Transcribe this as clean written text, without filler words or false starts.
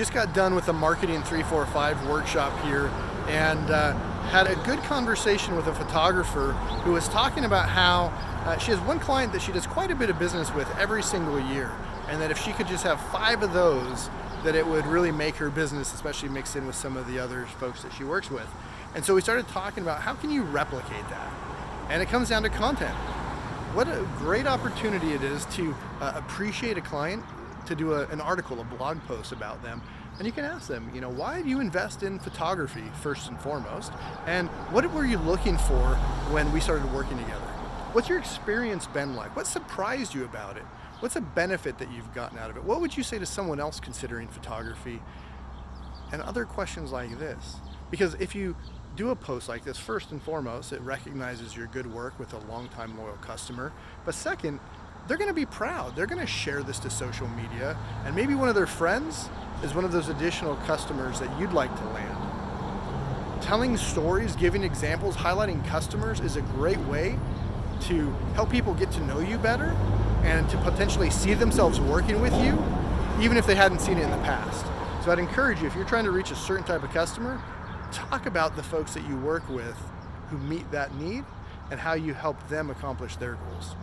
Just got done with a Marketing 345 workshop here and had a good conversation with a photographer who was talking about how she has one client that she does quite a bit of business with every single year, and that if she could just have 5 of those, that it would really make her business, especially mixed in with some of the other folks that she works with. And so we started talking about how can you replicate that? And it comes down to content. What a great opportunity it is to appreciate a client, to do an article, a blog post about them. And you can ask them, why do you invest in photography first and foremost? And what were you looking for when we started working together? What's your experience been like? What surprised you about it? What's a benefit that you've gotten out of it? What would you say to someone else considering photography? And other questions like this. Because if you do a post like this, first and foremost, it recognizes your good work with a longtime loyal customer. But second, they're going to be proud. They're going to share this to social media, and maybe one of their friends is one of those additional customers that you'd like to land. Telling stories, giving examples, highlighting customers is a great way to help people get to know you better and to potentially see themselves working with you, even if they hadn't seen it in the past. So I'd encourage you, if you're trying to reach a certain type of customer, talk about the folks that you work with who meet that need and how you help them accomplish their goals.